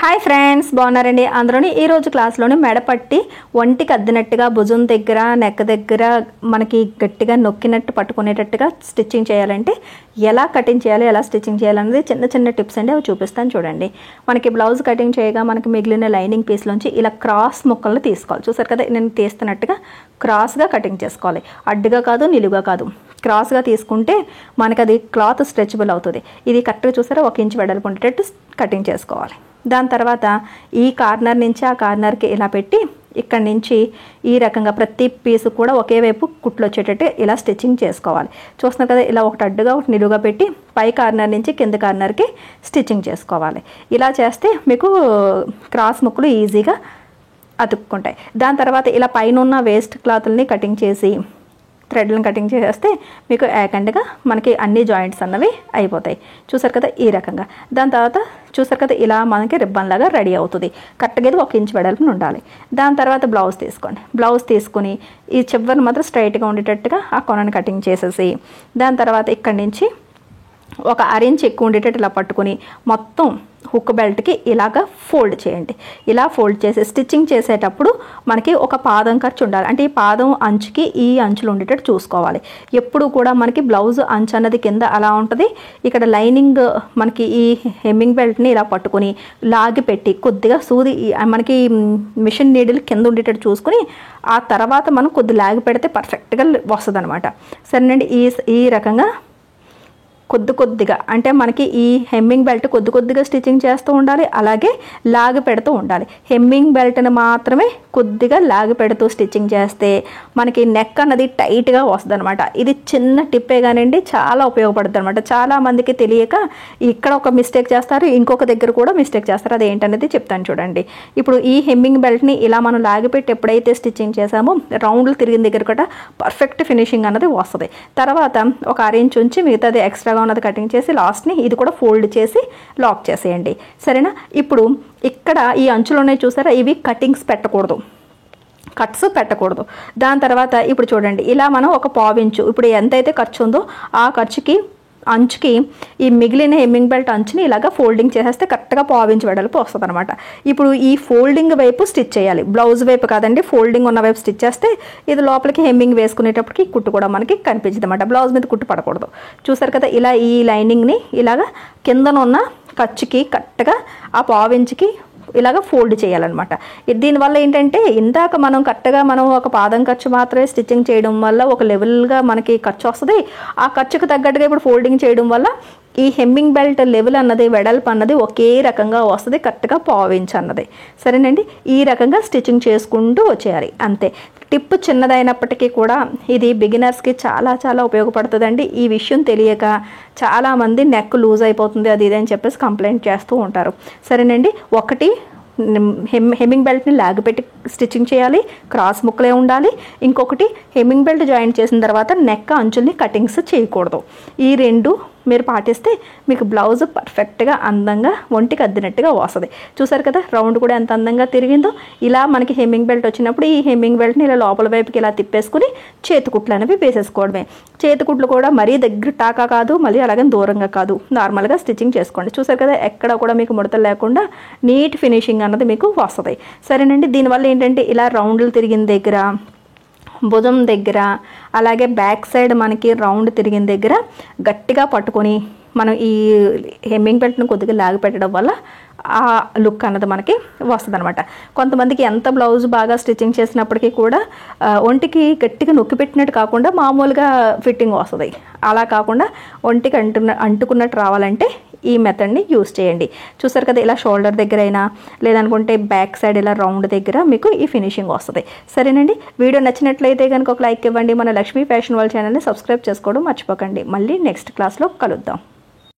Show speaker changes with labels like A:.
A: Hi friends, బాగున్నారండి అందరూని. ఈరోజు క్లాస్లోని మెడపట్టి ఒంటికి అద్దినట్టుగా భుజం దగ్గర నెక్ దగ్గర మనకి గట్టిగా నొక్కినట్టు పట్టుకునేటట్టుగా స్టిచ్చింగ్ చేయాలంటే ఎలా కటింగ్ చేయాలి, ఎలా స్టిచ్చింగ్ చేయాలనేది చిన్న చిన్న టిప్స్ అండి, అవి చూపిస్తాను చూడండి. మనకి బ్లౌజ్ కటింగ్ చేయగా మనకి మిగిలిన లైనింగ్ పీస్లోంచి ఇలా క్రాస్ ముక్కలు తీసుకోవాలి. చూసారు కదా, నేను తీస్తున్నట్టుగా క్రాస్గా కటింగ్ చేసుకోవాలి. అడ్డుగా కాదు, నిలువుగా కాదు, క్రాస్గా తీసుకుంటే మనకి అది క్లాత్ స్ట్రెచబుల్ అవుతుంది. ఇది కరెక్ట్గా చూసారా, 1 ఇంచ్ వెడల్పు ఉండేటట్టు కటింగ్ చేసుకోవాలి. దాని తర్వాత ఈ కార్నర్ నుంచి ఆ కార్నర్కి ఇలా పెట్టి ఇక్కడి నుంచి ఈ రకంగా ప్రతి పీసు కూడా ఒకే వైపు కుట్లు వచ్చేటట్టు ఇలా స్టిచ్చింగ్ చేసుకోవాలి. చూస్తున్నారు కదా, ఇలా ఒకటి అడ్డుగా ఒకటి నిలువుగా పెట్టి పై కార్నర్ నుంచి కింద కార్నర్కి స్టిచ్చింగ్ చేసుకోవాలి. ఇలా చేస్తే మీకు క్రాస్ ముక్కలు ఈజీగా అతుక్కుంటాయి. దాని తర్వాత ఇలా పైన ఉన్న వేస్ట్ క్లాత్ని కటింగ్ చేసి థ్రెడ్లను కటింగ్ చేస్తే మీకు ఏకంగా మనకి అన్ని జాయింట్స్ అన్నవి అయిపోతాయి. చూసారు కదా ఈ రకంగా. దాని తర్వాత చూసారు కదా, ఇలా మనకి రిబ్బన్ లాగా రెడీ అవుతుంది. కరెక్ట్గా ఇది 1 ఇంచ్ వెడల్పున ఉండాలి. దాని తర్వాత బ్లౌజ్ తీసుకోండి. బ్లౌజ్ తీసుకుని ఈ చివరిని మాత్రం స్ట్రైట్గా ఉండేటట్టుగా ఆ కొనని కటింగ్ చేసేసి దాని తర్వాత ఇక్కడి నుంచి ఒక 1/2 ఇంచ్ ఎక్కువ ఉండేటట్టు ఇలా పట్టుకుని మొత్తం హుక్ బెల్ట్కి ఇలాగా ఫోల్డ్ చేయండి. ఇలా ఫోల్డ్ చేసి స్టిచ్చింగ్ చేసేటప్పుడు మనకి ఒక పాదం ఖర్చు ఉండాలి. అంటే ఈ పాదం అంచుకి ఈ అంచులు ఉండేటట్టు చూసుకోవాలి. ఎప్పుడు కూడా మనకి బ్లౌజ్ అంచు అన్నది కింద అలా ఉంటుంది. ఇక్కడ లైనింగ్ మనకి ఈ హెమ్మింగ్ బెల్ట్ని ఇలా పట్టుకొని లాగి పెట్టి కొద్దిగా సూది మనకి మిషన్ నీడిల్ కింద ఉండేటట్టు చూసుకొని ఆ తర్వాత మనం కొద్ది లాగి పెడితే పర్ఫెక్ట్గా వస్తుంది అనమాట. సరేనండి, ఈ రకంగా కొద్దిగా అంటే మనకి ఈ హెమ్మింగ్ బెల్ట్ కొద్దిగా స్టిచ్చింగ్ చేస్తూ ఉండాలి, అలాగే లాగి పెడుతూ ఉండాలి. హెమ్మింగ్ బెల్ట్ని మాత్రమే కొద్దిగా లాగి పెడుతూ స్టిచ్చింగ్ చేస్తే మనకి నెక్ అన్నది టైట్గా వస్తుంది అనమాట. ఇది చిన్న టిప్పే కానివ్వండి, చాలా ఉపయోగపడుతుంది అనమాట. చాలామందికి తెలియక ఇక్కడ ఒక మిస్టేక్ చేస్తారు, ఇంకొక దగ్గర కూడా మిస్టేక్ చేస్తారు. అది ఏంటనేది చెప్తాను చూడండి. ఇప్పుడు ఈ హెమ్మింగ్ బెల్ట్ని ఇలా మనం లాగిపెట్టి ఎప్పుడైతే స్టిచ్చింగ్ చేసామో రౌండ్లు తిరిగిన దగ్గర కూడా పర్ఫెక్ట్ ఫినిషింగ్ అన్నది వస్తుంది. తర్వాత ఒక 1/2 ఇంచ్ ఉంచి మిగతాది ఎక్స్ట్రాగా ఉన్నది కటింగ్ చేసి లాస్ట్ని ఇది కూడా ఫోల్డ్ చేసి లాక్ చేసేయండి. సరేనా? ఇప్పుడు ఇక్కడ ఈ అంచులోనే చూసారా, ఇవి కటింగ్స్ పెట్టకూడదు, కట్స్ పెట్టకూడదు. దాని తర్వాత ఇప్పుడు చూడండి, ఇలా మనం ఒక 1/4 ఇంచు ఇప్పుడు ఎంతైతే ఖర్చు ఉందో ఆ ఖర్చుకి అంచుకి ఈ మిగిలిన హెమ్మింగ్ బెల్ట్ అంచుని ఇలాగా ఫోల్డింగ్ చేసేస్తే కరెక్ట్గా 1/4 ఇంచ్ వెడల్పు వస్తుంది అనమాట. ఇప్పుడు ఈ ఫోల్డింగ్ వైపు స్టిచ్ చేయాలి, బ్లౌజ్ వైపు కాదండి, ఫోల్డింగ్ ఉన్న వైపు స్టిచ్ చేస్తే ఇది లోపలికి హెమ్మింగ్ వేసుకునేటప్పటికి కుట్టు కూడా మనకి కనిపించదు అనమాట. బ్లౌజ్ మీద కుట్టు పడకూడదు. చూసారు కదా, ఇలా ఈ లైనింగ్ని ఇలాగా కిందనున్న ఖర్చుకి కరెక్ట్గా ఆ 1/4 ఇంచుకి ఇలాగ ఫోల్డ్ చేయాలన్నమాట. దీనివల్ల ఏంటంటే ఇందాక మనం కరెక్ట్గా మనం ఒక పాదం ఖర్చు మాత్రమే స్టిచ్చింగ్ చేయడం వల్ల ఒక లెవెల్గా మనకి ఖర్చు వస్తుంది. ఆ ఖర్చుకు తగ్గట్టుగా ఇప్పుడు ఫోల్డింగ్ చేయడం వల్ల ఈ హెమ్మింగ్ బెల్ట్ లెవెల్ అన్నది వెడల్పు అన్నది ఒకే రకంగా వస్తుంది, కరెక్ట్గా 1/4 ఇంచ్ అన్నది. సరేనండి, ఈ రకంగా స్టిచ్చింగ్ చేసుకుంటూ వచ్చేయాలి. అంతే. టిప్ చిన్నదైనప్పటికీ కూడా ఇది బిగినర్స్కి చాలా చాలా ఉపయోగపడుతుందండి. ఈ విషయం తెలియక చాలామంది నెక్ లూజ్ అయిపోతుంది అది ఇది అని చెప్పేసి కంప్లైంట్ చేస్తూ ఉంటారు. సరేనండి, ఒకటి హెమ్మింగ్ బెల్ట్ని లాగిపెట్టి స్టిచ్చింగ్ చేయాలి, క్రాస్ ముక్కలే ఉండాలి. ఇంకొకటి హెమ్మింగ్ బెల్ట్ జాయింట్ చేసిన తర్వాత నెక్ అంచుల్ని కటింగ్స్ చేయకూడదు. ఈ 2 మీరు పాటిస్తే మీకు బ్లౌజ్ పర్ఫెక్ట్గా అందంగా ఒంటికి అద్దినట్టుగా వస్తుంది. చూసారు కదా, రౌండ్ కూడా ఎంత అందంగా తిరిగిందో. ఇలా మనకి హెమ్మింగ్ బెల్ట్ వచ్చినప్పుడు ఈ హెమ్మింగ్ బెల్ట్ని ఇలా లోపల వైపుకి ఇలా తిప్పేసుకుని చేతికుట్లు అనేవి వేసేసుకోవడమే. చేతికుట్లు కూడా మరీ దగ్గర టాకా కాదు, మళ్ళీ అలాగే దూరంగా కాదు, నార్మల్గా స్టిచ్చింగ్ చేసుకోండి. చూసారు కదా, ఎక్కడ కూడా మీకు ముడతలు లేకుండా నీట్ ఫినిషింగ్ అన్నది మీకు వస్తుంది. సరేనండి, దీనివల్ల ఏంటంటే ఇలా రౌండ్లు తిరిగిన దగ్గర, భుజం దగ్గర, అలాగే బ్యాక్ సైడ్ మనకి రౌండ్ తిరిగిన దగ్గర గట్టిగా పట్టుకొని మనం ఈ హెమ్మింగ్ బెల్ట్ను కొద్దిగా లాగి పెట్టడం వల్ల ఆ లుక్ అన్నది మనకి వస్తుంది అనమాట. కొంతమందికి ఎంత బ్లౌజ్ బాగా స్టిచ్చింగ్ చేసినప్పటికీ కూడా ఒంటికి గట్టిగా నొక్కి పెట్టినట్టు కాకుండా మామూలుగా ఫిట్టింగ్ వస్తుంది. అలా కాకుండా ఒంటికి అంటుకున్నట్టు రావాలంటే ఈ మెథడ్ని యూస్ చేయండి. చూసారు కదా, ఇలా షోల్డర్ దగ్గర అయినా లేదనుకుంటే బ్యాక్ సైడ్ ఇలా రౌండ్ దగ్గర మీకు ఈ ఫినిషింగ్ వస్తుంది. సరేనండి, వీడియో నచ్చినట్లయితే కనుక ఒక లైక్ ఇవ్వండి. మన లక్ష్మీ ఫ్యాషన్ వరల్డ్ ఛానల్ని సబ్స్క్రైబ్ చేసుకోవడం మర్చిపోకండి. మళ్ళీ నెక్స్ట్ క్లాస్లో కలుద్దాం.